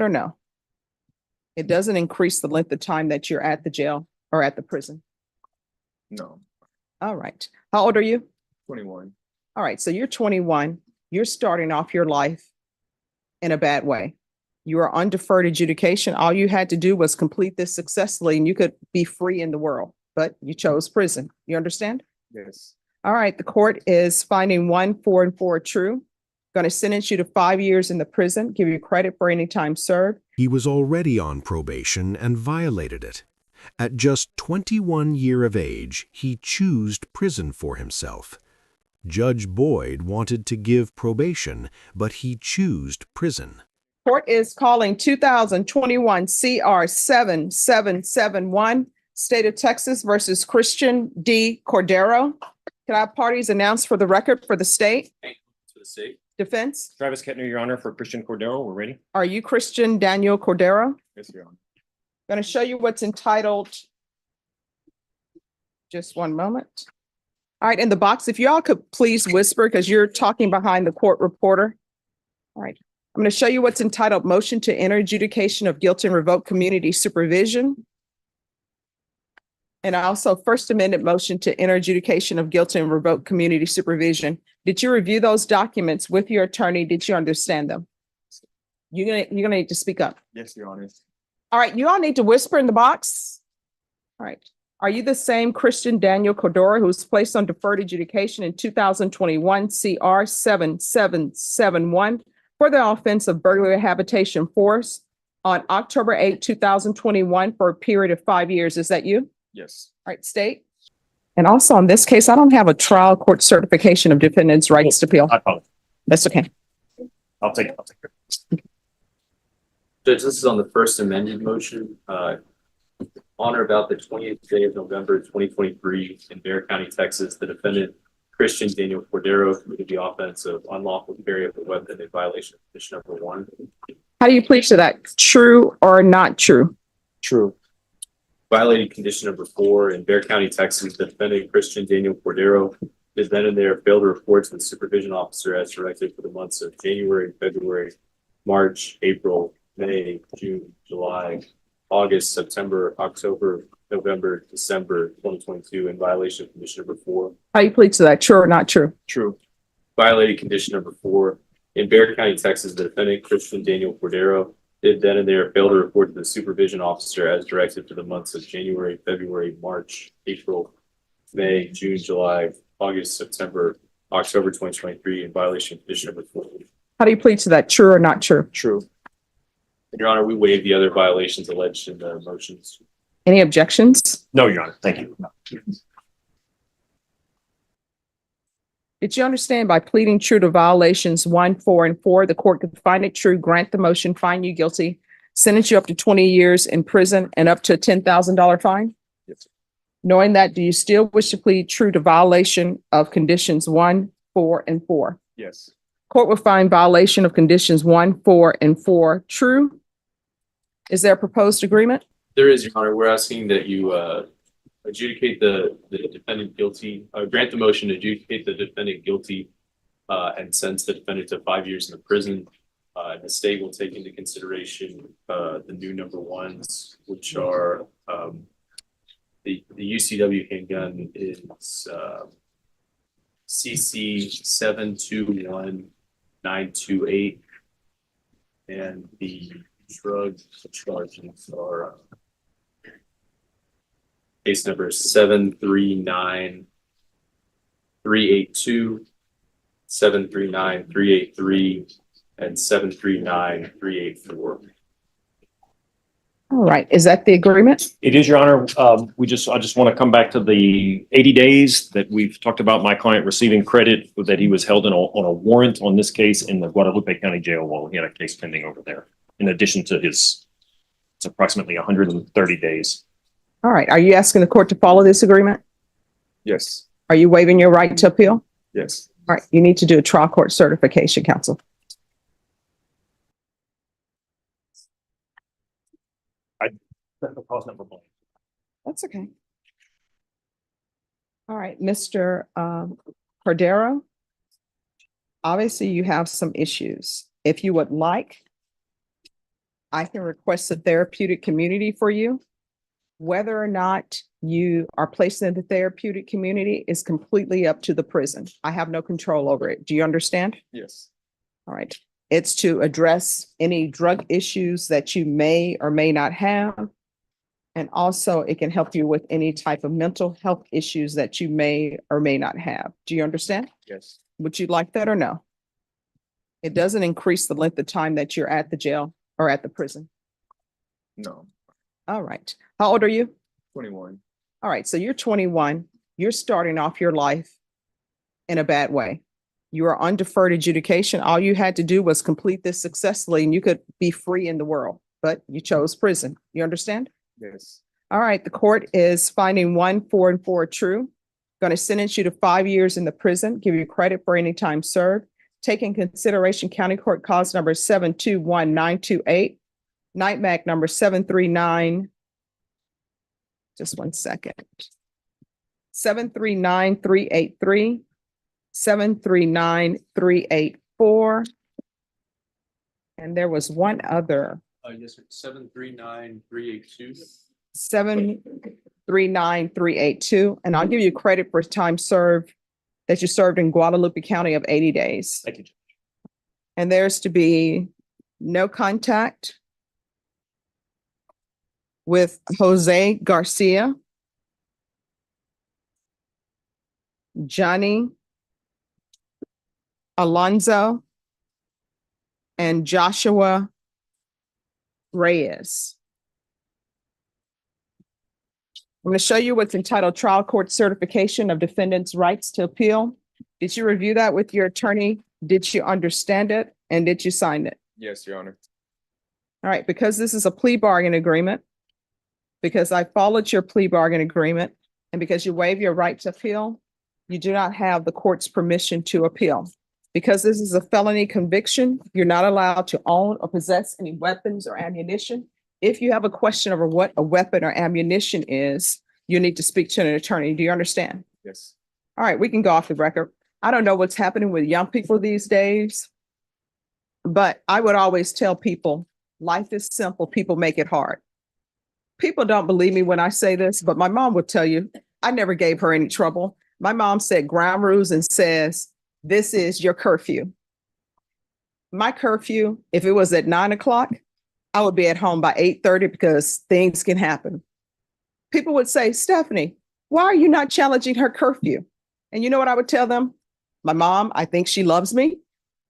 Or no? It doesn't increase the length of time that you're at the jail or at the prison. No. All right. How old are you? 21. All right. So you're 21. You're starting off your life in a bad way. You are on deferred adjudication. All you had to do was complete this successfully and you could be free in the world, but you chose prison. You understand? Yes. All right. The court is finding 1, 4, and 4 true. Going to sentence you to 5 years in the prison, give you credit for any time served. He was already on probation and violated it. At just 21 years of age, he chose prison for himself. Judge Boyd wanted to give probation, but he chose prison. Court is calling 2021 CR 7771, State of Texas versus Christian D. Cordero. Can I have parties announced for the record for the state? For the state. Defense? Travis Kettner, Your Honor, for Christian Cordero. We're ready. Are you Christian Daniel Cordero? Yes, Your Honor. Going to show you what's entitled. Just one moment. All right, in the box, if y'all could please whisper because you're talking behind the court reporter. All right, I'm going to show you what's entitled Motion to Enter Adjudication of Guilt and Revoke Community Supervision. And also First Amendment motion to enter adjudication of guilt and revoke community supervision. Did you review those documents with your attorney? Did you understand them? You're gonna need to speak up. Yes, Your Honor. All right, you all need to whisper in the box. All right. Are you the same Christian Daniel Cordero who was placed on deferred adjudication in 2021 CR 7771 for the offense of burglary habitation force on October 8, 2021 for a period of 5 years? Is that you? Yes. All right, state. And also in this case, I don't have a trial court certification of defendant's rights to appeal. I apologize. That's okay. I'll take it. Judge, this is on the first amended motion. On or about the 20th day of November, 2023 in Bexar County, Texas, the defendant, Christian Daniel Cordero, committed the offense of unlawful carry of a weapon in violation of condition number 1. How do you plead to that? True or not true? True. Violating condition number 4 in Bexar County, Texas, the defendant, Christian Daniel Cordero, is then and there failed to report to the supervision officer as directed for the months of January, February, March, April, May, June, July, August, September, October, November, December 2022 in violation of condition number 4. How do you plead to that? True or not true? True. Violating condition number 4 in Bexar County, Texas, the defendant, Christian Daniel Cordero, did then and there fail to report to the supervision officer as directed for the months of January, February, March, April, May, June, July, August, September, October 2023 in violation of condition number 4. How do you plead to that? True or not true? True. Your Honor, we waive the other violations alleged in the motions. Any objections? No, Your Honor. Thank you. Did you understand by pleading true to violations 1, 4, and 4, the court could find it true, grant the motion, find you guilty, sentence you up to 20 years in prison and up to a $10,000 fine? Yes. Knowing that, do you still wish to plead true to violation of conditions 1, 4, and 4? Yes. Court will find violation of conditions 1, 4, and 4 true. Is there a proposed agreement? There is, Your Honor. We're asking that you adjudicate the defendant guilty, grant the motion to adjudicate the defendant guilty and sentence the defendant to 5 years in the prison. The state will take into consideration the new number 1s, which are the UCW handgun is CC 721928, and the drug charges are case number 739382, 739383, and 739384. All right. Is that the agreement? It is, Your Honor. I just want to come back to the 80 days that we've talked about my client receiving credit that he was held on a warrant on this case in the Guadalupe County Jail while he had a case pending over there. In addition to it's approximately 130 days. All right. Are you asking the court to follow this agreement? Yes. Are you waiving your right to appeal? Yes. All right. You need to do a trial court certification, counsel. That's okay. All right, Mr. Cordero. Obviously, you have some issues. If you would like, I can request a therapeutic community for you. Whether or not you are placed in the therapeutic community is completely up to the prison. I have no control over it. Do you understand? Yes. All right. It's to address any drug issues that you may or may not have. And also it can help you with any type of mental health issues that you may or may not have. Do you understand? Yes. Would you like that or no? It doesn't increase the length of time that you're at the jail or at the prison. No. All right. How old are you? 21. All right. So you're 21. You're starting off your life in a bad way. You are on deferred adjudication. All you had to do was complete this successfully and you could be free in the world, but you chose prison. You understand? Yes. All right. The court is finding 1, 4, and 4 true. Going to sentence you to 5 years in the prison, give you credit for any time served. Take in consideration County Court cause number 721-928, night mag number 739. Just 1 second. 739-383, 739-384. And there was one other. Yes, sir. 739-382. 739-382. And I'll give you credit for time served that you served in Guadalupe County of 80 days. Thank you, Judge. And there's to be no contact with Jose Garcia, Johnny Alonzo, and Joshua Reyes. I'm going to show you what's entitled Trial Court Certification of Defendant's Rights to Appeal. Did you review that with your attorney? Did you understand it? And did you sign it? Yes, Your Honor. All right, because this is a plea bargain agreement, because I followed your plea bargain agreement, and because you waive your right to appeal, you do not have the court's permission to appeal. Because this is a felony conviction, you're not allowed to own or possess any weapons or ammunition. If you have a question over what a weapon or ammunition is, you need to speak to an attorney. Do you understand? Yes. All right, we can go off the record. I don't know what's happening with young people these days, but I would always tell people, life is simple, people make it hard. People don't believe me when I say this, but my mom would tell you, I never gave her any trouble. My mom set ground rules and says, this is your curfew. My curfew, if it was at 9 o'clock, I would be at home by 8:30 because things can happen. People would say, Stephanie, why are you not challenging her curfew? And you know what I would tell them? My mom, I think she loves me.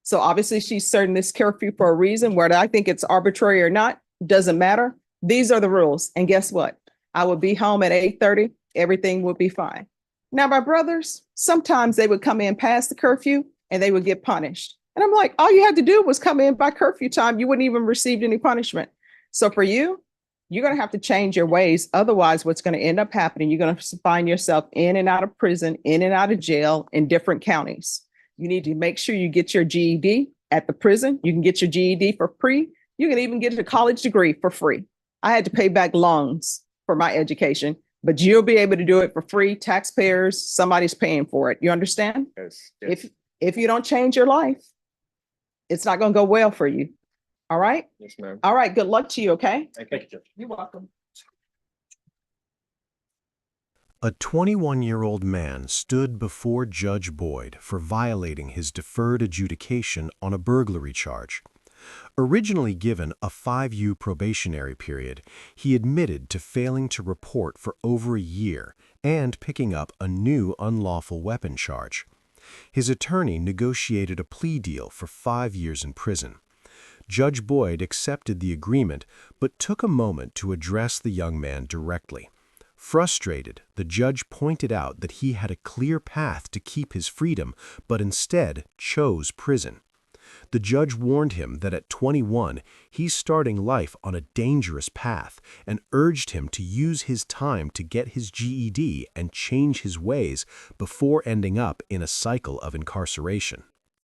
So obviously she's setting this curfew for a reason. Whether I think it's arbitrary or not, doesn't matter. These are the rules. And guess what? I would be home at 8:30. Everything would be fine. Now, my brothers, sometimes they would come in past the curfew and they would get punished. And I'm like, all you had to do was come in by curfew time. You wouldn't even receive any punishment. So for you, you're going to have to change your ways. Otherwise, what's going to end up happening, you're going to find yourself in and out of prison, in and out of jail in different counties. You need to make sure you get your GED at the prison. You can get your GED for free. You can even get a college degree for free. I had to pay back loans for my education, but you'll be able to do it for free. Taxpayers, somebody's paying for it. You understand? Yes. Yes. If you don't change your life, it's not going to go well for you. All right? Yes, ma'am. All right. Good luck to you, okay? Thank you, Judge. You're welcome. A 21-year-old man stood before Judge Boyd for violating his deferred adjudication on a burglary charge. Originally given a 5-year probationary period, he admitted to failing to report for over a year and picking up a new unlawful weapon charge. His attorney negotiated a plea deal for 5 years in prison. Judge Boyd accepted the agreement, but took a moment to address the young man directly. Frustrated, the judge pointed out that he had a clear path to keep his freedom, but instead chose prison. The judge warned him that at 21, he's starting life on a dangerous path and urged him to use his time to get his GED and change his ways before ending up in a cycle of incarceration.